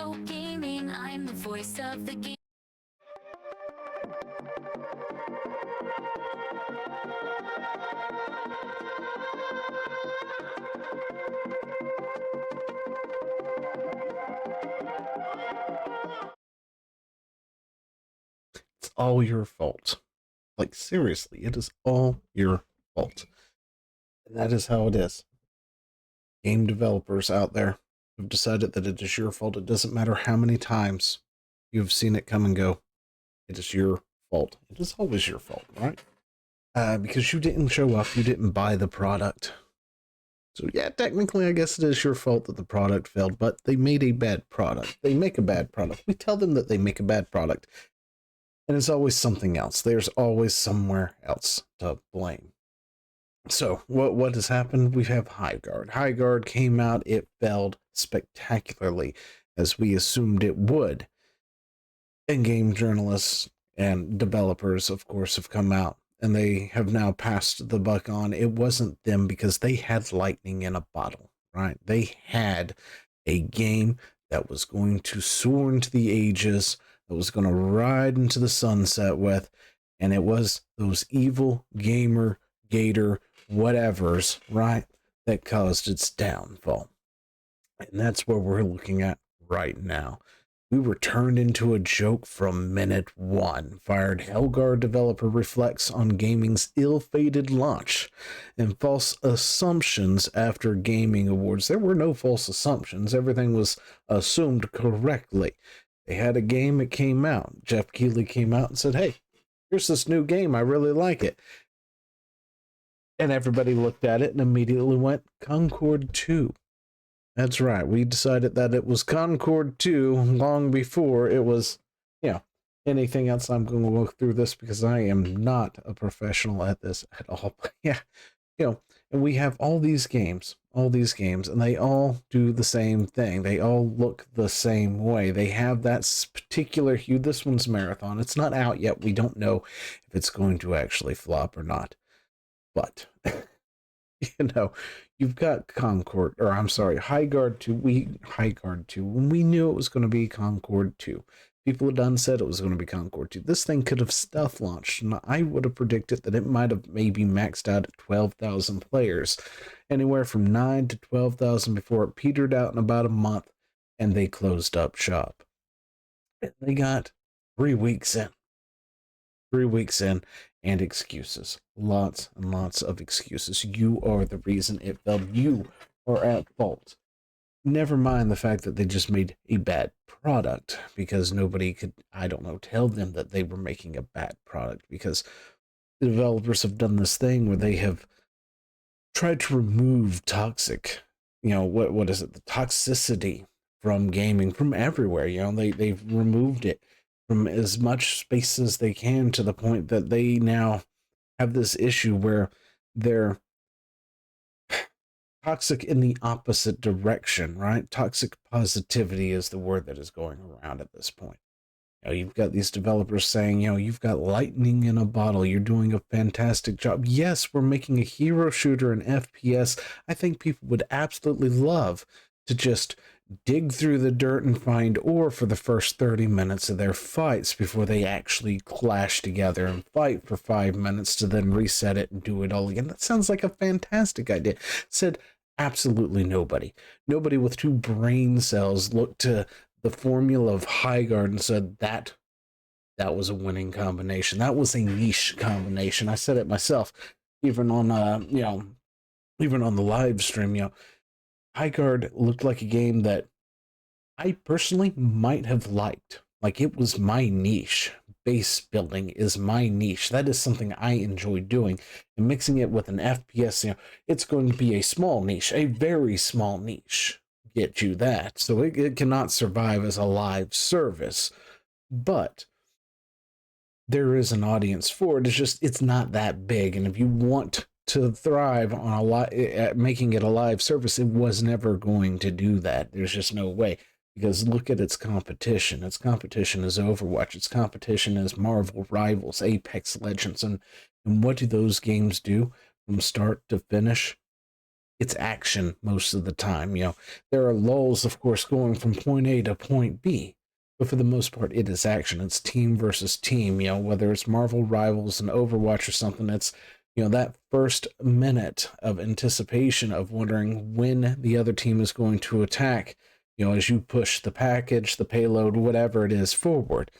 So gaming, I'm the voice of the game. It's all your fault. Like, seriously, it is all your fault. And that is how it is. Game developers out there have decided that it is your fault. It doesn't matter how many times you've seen it come and go. It is your fault. It is always your fault, right? Because you didn't show up, you didn't buy the product. So yeah, technically, I guess it is your fault that the product failed, but they made a bad product. They make a bad product. We tell them that they make a bad product, and it's always something else. There's always somewhere else to blame. So what has happened? We have Highguard. Highguard came out. It failed spectacularly, as we assumed it would. And game journalists and developers, of course, have come out and they have now passed the buck on. It wasn't them because they had lightning in a bottle, right? They had a game that was going to soar into the ages, that was going to ride into the sunset with, and it was those evil gamer, gator, whatevers, right, that caused its downfall. And that's what we're looking at right now. We were turned into a joke from minute one. Fired Helgar developer reflects on gaming's ill-fated launch and false assumptions after gaming awards. There were no false assumptions. Everything was assumed correctly. They had a game, it came out. Jeff Keighley came out and said, hey, here's this new game. I really like it. And everybody looked at it and immediately went, Concord 2. That's right. We decided that it was Concord 2 long before it was, anything else. I'm going to look through this because I am not a professional at this at all. But yeah, and we have all these games, and they all do the same thing. They all look the same way. They have that particular hue. This one's Marathon. It's not out yet. We don't know if it's going to actually flop or not. But you've got Concord, or I'm sorry, Highguard 2. Highguard 2. When we knew it was going to be Concord 2, people had done said it was going to be Concord 2. This thing could have stealth launched, and I would have predicted that it might have maybe maxed out at 12,000 players, anywhere from 9 to 12,000 before it petered out in about a month, and they closed up shop. And they got 3 weeks in. 3 weeks in, and excuses. Lots and lots of excuses. You are the reason it failed. You are at fault. Never mind the fact that they just made a bad product because nobody could, tell them that they were making a bad product, because the developers have done this thing where they have tried to remove toxic, what is it? The toxicity from gaming from everywhere. They've removed it from as much space as they can, to the point that they now have this issue where they're toxic in the opposite direction, right? Toxic positivity is the word that is going around at this point. You've got these developers saying, you've got lightning in a bottle. You're doing a fantastic job. Yes, we're making a hero shooter, an FPS. I think people would absolutely love to just dig through the dirt and find ore for the first 30 minutes of their fights before they actually clash together and fight for 5 minutes to then reset it and do it all again. That sounds like a fantastic idea. Said absolutely nobody. Nobody with 2 brain cells looked to the formula of Highguard and said that was a winning combination. That was a niche combination. I said it myself, even on even on the live stream. Highguard looked like a game that I personally might have liked. Like, it was my niche. Base building is my niche. That is something I enjoy doing. And mixing it with an FPS, it's going to be a small niche, a very small niche. Get you that. So it cannot survive as a live service. But there is an audience for it. It's not that big. And if you want to thrive on making it a live service, it was never going to do that. There's just no way. Because look at its competition. Its competition is Overwatch. Its competition is Marvel Rivals, Apex Legends. And what do those games do from start to finish? it's action most of the time. There are lulls, of course, going from point A to point B, but for the most part, it is action. It's team versus team. Whether it's Marvel Rivals and Overwatch or something, it's that first minute of anticipation of wondering when the other team is going to attack. As you push the package, the payload, whatever it is, forward.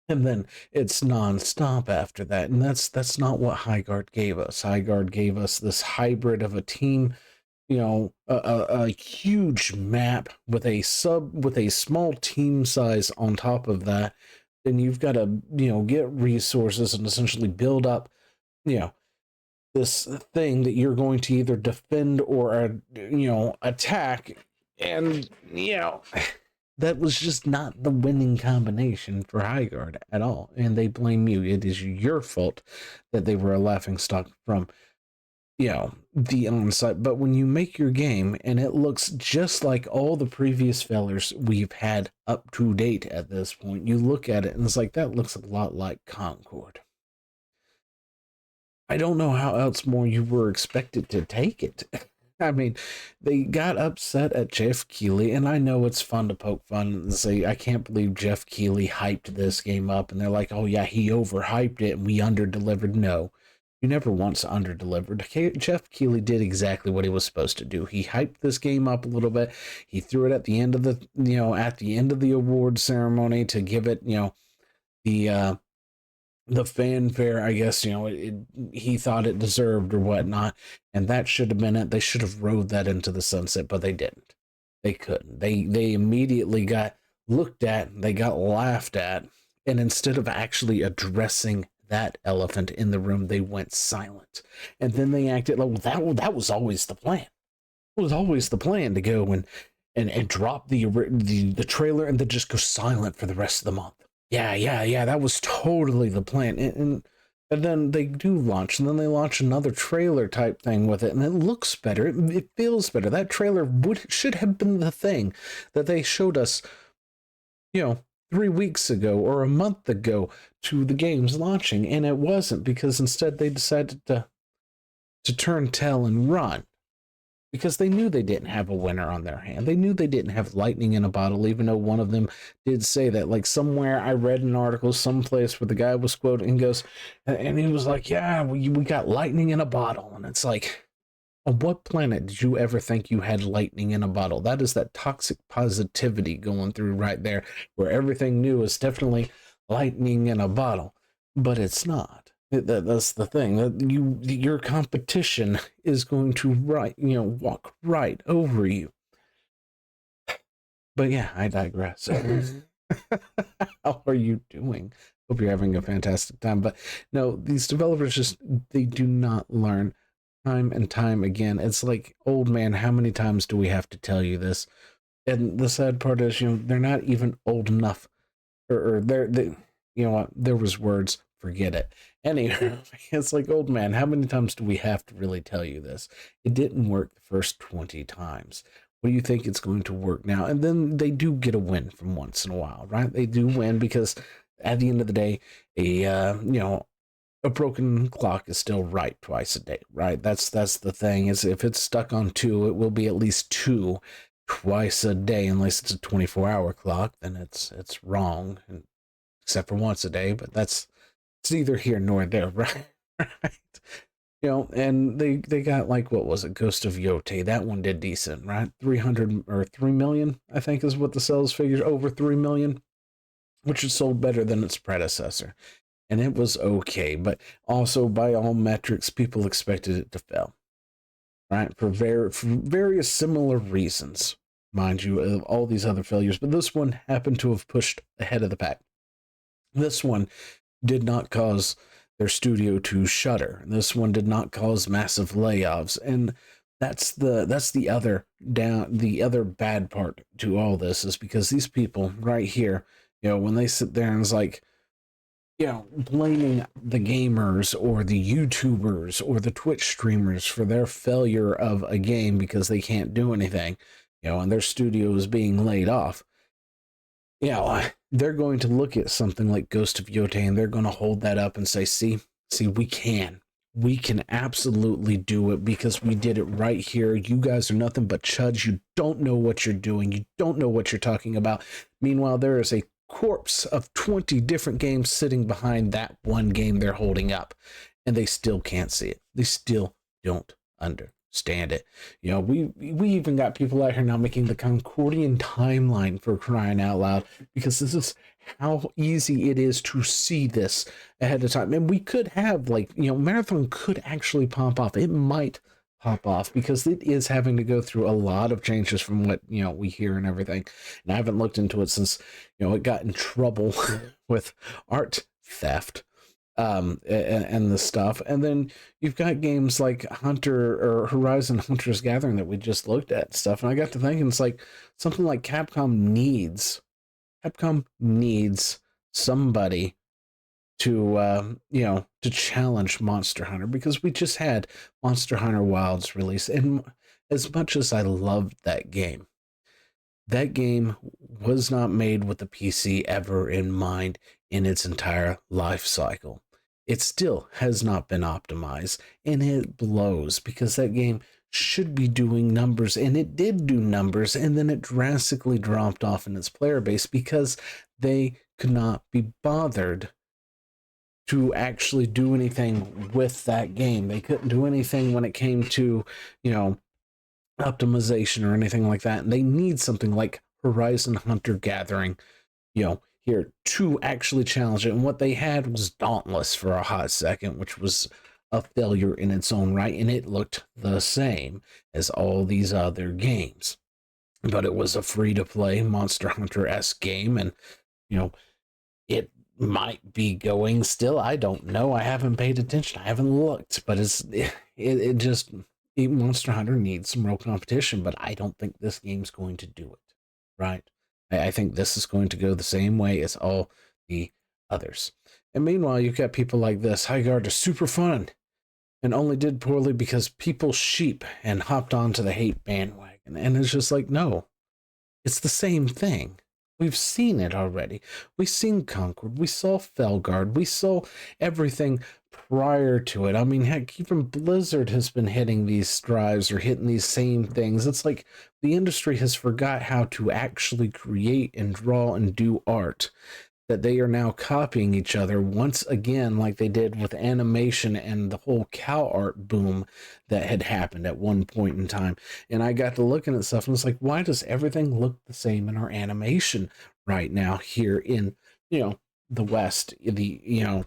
And then it's nonstop after that. And that's not what Highguard gave us. Highguard gave us this hybrid of a team, a huge map with a small team size on top of that. Then you've got to, get resources and essentially build up, this thing that you're going to either defend or, attack. And, that was just not the winning combination for Highguard at all. And they blame you. It is your fault that they were a laughingstock from, the onset. But when you make your game and it looks just like all the previous failures we've had up to date at this point, you look at it and it's like, that looks a lot like Concord. I don't know how else more you were expected to take it. I mean, they got upset at Jeff Keighley, and I know it's fun to poke fun and say, I can't believe Jeff Keighley hyped this game up, and they're like, oh yeah, he overhyped it, and we underdelivered. No, you never once underdelivered. Jeff Keighley did exactly what he was supposed to do. He hyped this game up a little bit. He threw it at the end of the award ceremony to give it, the fanfare, I guess, he thought it deserved or whatnot, and that should have been it. They should have rode that into the sunset, but they didn't. They couldn't. They immediately got looked at, they got laughed at, and instead of actually addressing that elephant in the room, they went silent. And then they acted like, well, that was always the plan. It was always the plan to go and drop the trailer and then just go silent for the rest of the month. Yeah, that was totally the plan. And then they do launch, and then they launch another trailer type thing with it, and it looks better. It feels better. That trailer should have been the thing that they showed us, 3 weeks ago or a month ago to the game's launching, and it wasn't, because instead they decided to turn tail and run. Because they knew they didn't have a winner on their hand. They knew they didn't have lightning in a bottle, even though one of them did say that. Like, somewhere I read an article someplace where the guy was quoting and goes, and he was like, yeah, we got lightning in a bottle. And it's like, on what planet did you ever think you had lightning in a bottle? That is that toxic positivity going through right there, where everything new is definitely lightning in a bottle, but it's not. That's the thing, that your competition is going to walk right over you. But yeah, I digress. How are you doing? Hope you're having a fantastic time. But no, these developers they do not learn time and time again. It's like, old man, how many times do we have to tell you this? And the sad part is, they're not even old enough, or they you know what? There was words. Forget it. Anyway, it's like, old man, how many times do we have to really tell you this? It didn't work the first 20 times. What do you think it's going to work now? And then they do get a win from once in a while, right? They do win because at the end of the day, a broken clock is still right twice a day, right? That's the thing, is if it's stuck on 2, it will be at least 2 twice a day, unless it's a 24-hour clock, then it's wrong, except for once a day, but it's neither here nor there, right? And they got, like, what was it, Ghost of Yote? That one did decent, right? 300 or 3 million, I think, is what the sales figures, over 3 million, which is sold better than its predecessor. And it was okay, but also by all metrics, people expected it to fail, right? For various similar reasons, mind you, of all these other failures. But this one happened to have pushed ahead of the pack. This one did not cause their studio to shutter. This one did not cause massive layoffs, and that's the other bad part to all this, is because these people right here, when they sit there and it's like, blaming the gamers or the YouTubers or the Twitch streamers for their failure of a game because they can't do anything, and their studio is being laid off. They're going to look at something like Ghost of Yote and they're going to hold that up and say, see, we can we can absolutely do it because we did it right here. You guys are nothing but chuds. You don't know what you're doing. You don't know what you're talking about. Meanwhile, there is a corpse of 20 different games sitting behind that one game they're holding up, and they still can't see it. They still don't understand it. You know, we even got people out here now making the Concordian timeline, for crying out loud, because this is how easy it is to see this ahead of time. And we could have, like, you know, Marathon could actually pop off. It might pop off because it is having to go through a lot of changes from what, you know, we hear and everything. And I haven't looked into it since, you know, it got in trouble with art theft and the stuff. And then you've got games like Hunter or Horizon Hunter's Gathering that we just looked at stuff. And I got to thinking, it's like something like Capcom needs somebody to you know, to challenge Monster Hunter, because we just had Monster Hunter Wilds release, and as much as I loved that game was not made with the PC ever in mind in its entire life cycle. It still has not been optimized, and it blows because that game should be doing numbers, and it did do numbers, and then it drastically dropped off in its player base because they could not be bothered to actually do anything with that game. They couldn't do anything when it came to, you know, optimization or anything like that. And they need something like Horizon Hunter Gathering, you know, here to actually challenge it. And what they had was Dauntless for a hot second, which was a failure in its own right, and it looked the same as all these other games. But it was a free-to-play Monster Hunter-esque game, and, you know, it might be going still. I don't know. I haven't paid attention. I haven't looked, but it just, Monster Hunter needs some real competition, but I don't think this game's going to do it, right? I think this is going to go the same way as all the others. And meanwhile, you've got people like this. Highguard is super fun and only did poorly because people sheep and hopped onto the hate bandwagon. And it's just like, no, it's the same thing. We've seen it already. We've seen Concord. We saw Felguard. We saw everything prior to it. I mean, heck, even Blizzard has been hitting these strides or hitting these same things. It's like the industry has forgot how to actually create and draw and do art, that they are now copying each other once again, like they did with animation and the whole cow art boom that had happened at one point in time. And I got to looking at stuff and it's like, why does everything look the same in our animation right now here in, you know, the West? You know,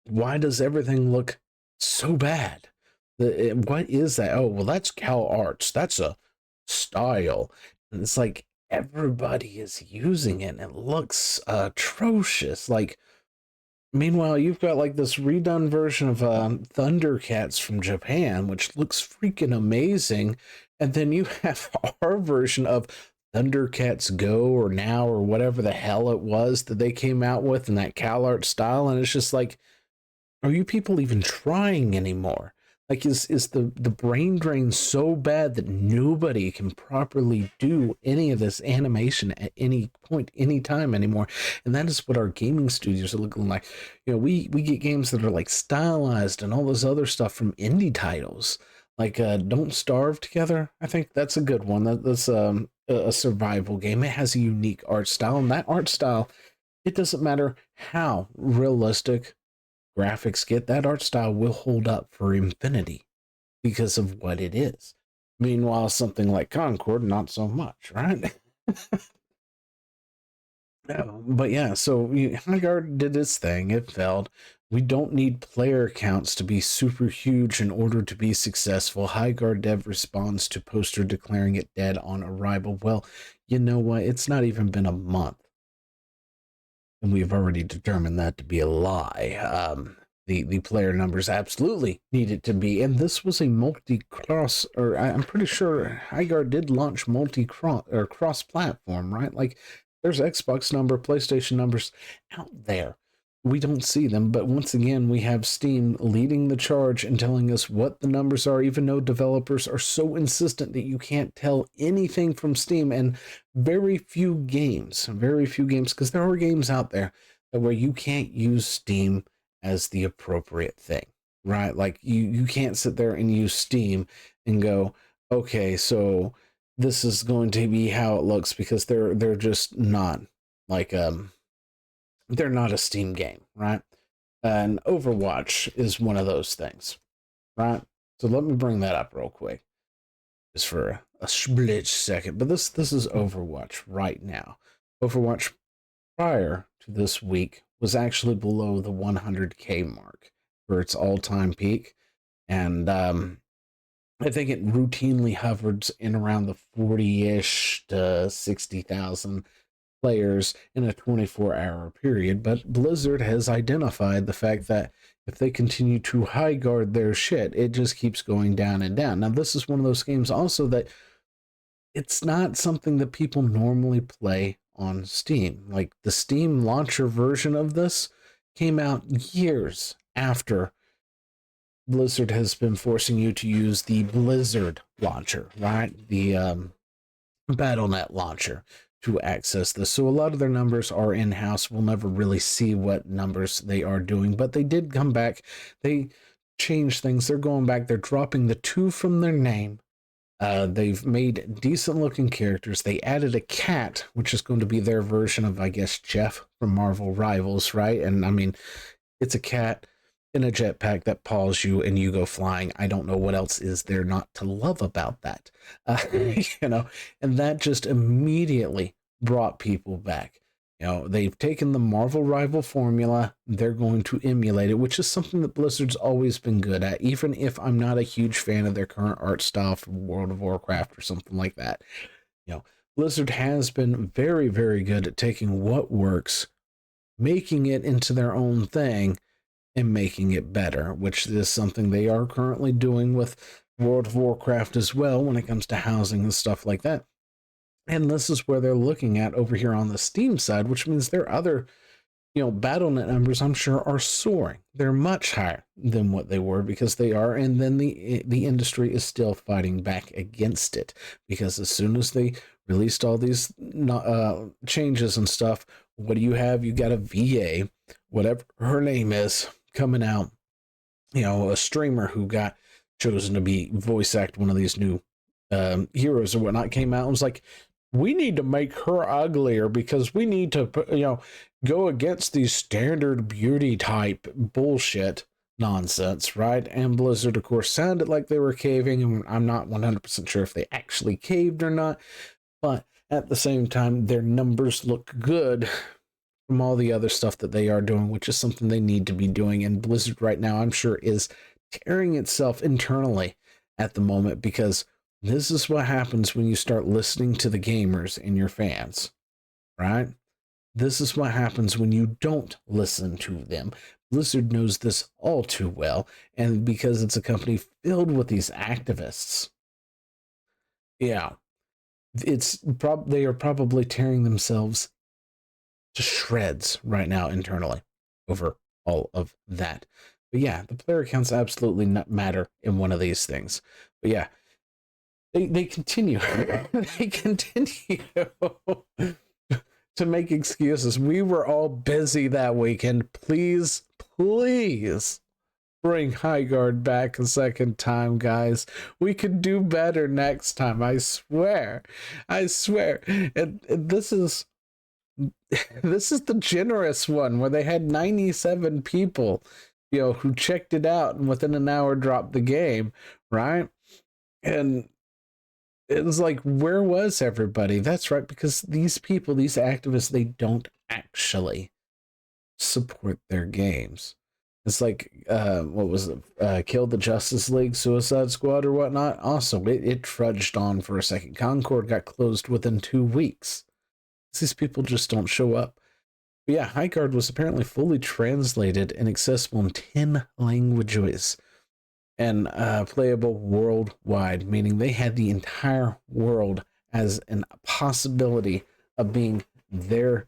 why does everything look so bad? What is that? Oh, well, that's cow arts. That's a style. And it's like, everybody is using it and it looks atrocious. Like, meanwhile, you've got like this redone version of Thundercats from Japan, which looks freaking amazing, and then you have our version of Thundercats Go or Now or whatever the hell it was that they came out with in that cow art style, and it's just like, are you people even trying anymore? Like, is the brain drain so bad that nobody can properly do any of this animation at any point, any time anymore? And that is what our gaming studios are looking like. You know, we get games that are like stylized and all this other stuff from indie titles, like Don't Starve Together. I think that's a good one. That's a survival game. It has a unique art style, and that art style, it doesn't matter how realistic graphics get, that art style will hold up for infinity because of what it is. Meanwhile, something like Concord, not so much, right? But yeah, so Highguard did its thing. It failed. We don't need player counts to be super huge in order to be successful. Highguard dev responds to poster declaring it dead on arrival. Well, you know what? It's not even been a month, and we've already determined that to be a lie. The player numbers absolutely needed to be, and this was a multi-cross, or I'm pretty sure Highguard did launch multi-cross or cross-platform, right? Like, there's Xbox number, PlayStation numbers out there. We don't see them, but once again, we have Steam leading the charge and telling us what the numbers are, even though developers are so insistent that you can't tell anything from Steam, and very few games, because there are games out there where you can't use Steam as the appropriate thing, right? Like you can't sit there and use Steam and go, okay, so this is going to be how it looks, because they're just not like they're not a Steam game, right? And Overwatch is one of those things, right? So let me bring that up real quick, just for a split second. But this is Overwatch right now. Overwatch prior to this week was actually below the 100K mark for its all-time peak, and I think it routinely hovers in around the 40-ish to 60,000 players in a 24-hour period. But Blizzard has identified the fact that if they continue to high guard their shit, it just keeps going down and down. Now, this is one of those games also that it's not something that people normally play on Steam. Like the Steam launcher version of this came out years after Blizzard has been forcing you to use the Blizzard launcher, right? The BattleNet launcher to access this. So a lot of their numbers are in-house. We'll never really see what numbers they are doing, but they did come back. They changed things. They're going back. They're dropping the 2 from their name. They've made decent looking characters. They added a cat, which is going to be their version of, I guess, Jeff from Marvel Rivals, right? And I mean, it's a cat in a jetpack that paws you and you go flying. I don't know what else is there not to love about that. And that just immediately brought people back. They've taken the Marvel Rival formula, they're going to emulate it, which is something that Blizzard's always been good at, even if I'm not a huge fan of their current art style for World of Warcraft or something like that. Blizzard has been very, very good at taking what works, making it into their own thing, and making it better, which is something they are currently doing with World of Warcraft as well when it comes to housing and stuff like that. And this is where they're looking at over here on the Steam side, which means their other, BattleNet numbers, I'm sure, are soaring. They're much higher than what they were, because they are, and then the industry is still fighting back against it, because as soon as they released all these changes and stuff, what do you have? You got a VA, whatever her name is, coming out, a streamer who got chosen to be voice act one of these new heroes or whatnot, came out and was like, we need to make her uglier because we need to, go against these standard beauty type bullshit nonsense, right? And Blizzard, of course, sounded like they were caving, and I'm not 100% sure if they actually caved or not, but at the same time, their numbers look good from all the other stuff that they are doing, which is something they need to be doing. And Blizzard right now, I'm sure, is tearing itself internally at the moment, because this is what happens when you start listening to the gamers and your fans, right? This is what happens when you don't listen to them. Blizzard knows this all too well, and because it's a company filled with these activists, they are probably tearing themselves to shreds right now internally over all of that. But yeah, the player counts absolutely not matter in one of these things. But yeah, they continue. They continue to make excuses. We were all busy that weekend. Please bring High Guard back a second time, guys. We could do better next time. I swear. And this is the generous one, where they had 97 people, who checked it out and within an hour dropped the game, right? And it was like, where was everybody? That's right, because these people, these activists, they don't actually support their games. It's like, what was it? Kill the Justice League, Suicide Squad, or whatnot. Also, it trudged on for a second. Concord got closed within 2 weeks. These people just don't show up. But yeah, High Guard was apparently fully translated and accessible in 10 languages and playable worldwide, meaning they had the entire world as a possibility of being their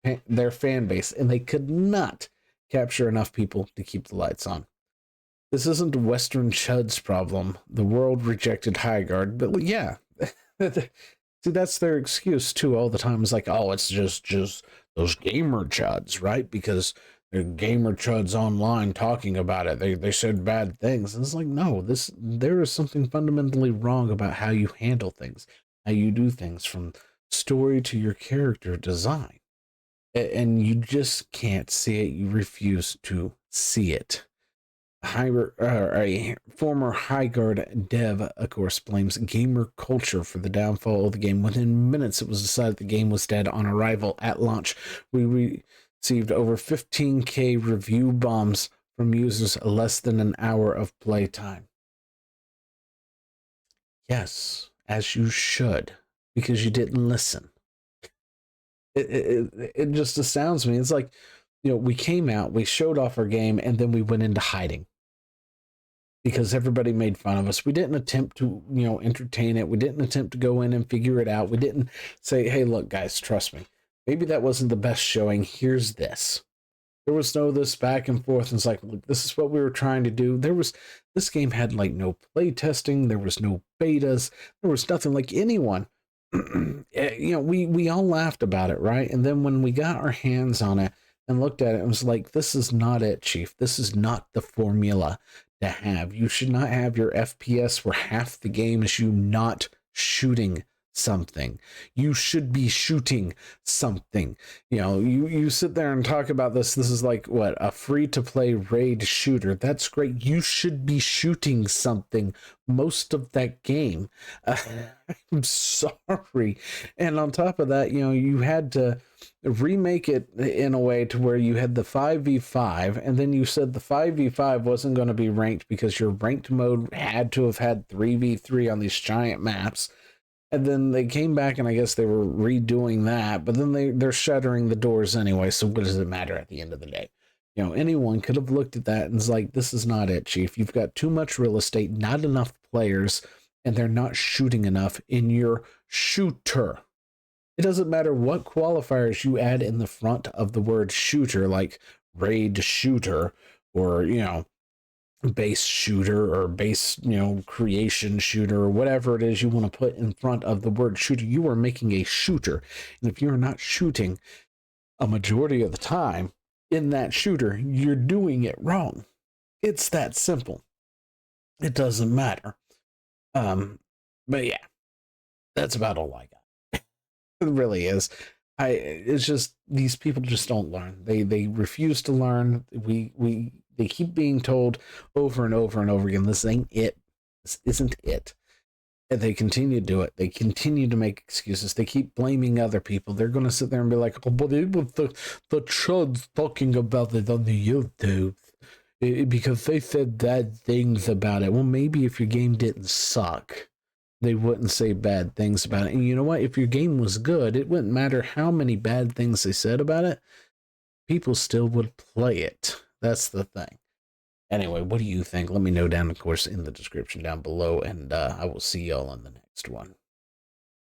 fan base, and they could not capture enough people to keep the lights on. This isn't Western Chud's problem. The world rejected High Guard, but yeah, see, that's their excuse too all the time. It's like, oh, it's just those gamer chuds, right? Because the gamer chuds online talking about it. They said bad things. And it's like, no, there is something fundamentally wrong about how you handle things, how you do things, from story to your character design. And you just can't see it. You refuse to see it. A former High Guard dev, of course, blames gamer culture for the downfall of the game. Within minutes, it was decided the game was dead on arrival at launch. We received over 15K review bombs from users less than an hour of playtime. Yes, as you should, because you didn't listen. It just astounds me. It's like, we came out, we showed off our game, and then we went into hiding because everybody made fun of us. We didn't attempt to, entertain it. We didn't attempt to go in and figure it out. We didn't say, hey, look, guys, trust me. Maybe that wasn't the best showing. Here's this. There was no this back and forth. And it's like, look, this is what we were trying to do. This game had like no play testing. There was no betas. There was nothing. Like anyone, we all laughed about it, right? And then when we got our hands on it and looked at it, it was like, this is not it, Chief. This is not the formula to have. You should not have your FPS where half the game is you not shooting something. You should be shooting something. You sit there and talk about this. This is like what, a free-to-play raid shooter. That's great. You should be shooting something most of that game. I'm sorry. And on top of that, you had to remake it in a way to where you had the 5v5, and then you said the 5v5 wasn't going to be ranked because your ranked mode had to have had 3v3 on these giant maps. And then they came back, and I guess they were redoing that, but then they're shuttering the doors anyway, so what does it matter at the end of the day? Anyone could have looked at that and is like, this is not it, Chief. You've got too much real estate, not enough players, and they're not shooting enough in your shooter. It doesn't matter what qualifiers you add in the front of the word shooter, like raid shooter, or, base shooter, or base, creation shooter, or whatever it is you want to put in front of the word shooter. You are making a shooter. And if you're not shooting a majority of the time in that shooter, you're doing it wrong. It's that simple. It doesn't matter. But yeah, that's about all I got. It really is. It's just, these people just don't learn. They refuse to learn. They keep being told over and over and over again, this ain't it. This isn't it. And they continue to do it. They continue to make excuses. They keep blaming other people. They're going to sit there and be like, oh, but it was the chuds talking about it on the YouTube because they said bad things about it. Well, maybe if your game didn't suck, they wouldn't say bad things about it. And you know what? If your game was good, it wouldn't matter how many bad things they said about it. People still would play it. That's the thing. Anyway, what do you think? Let me know down, of course, in the description down below, and I will see y'all in the next one.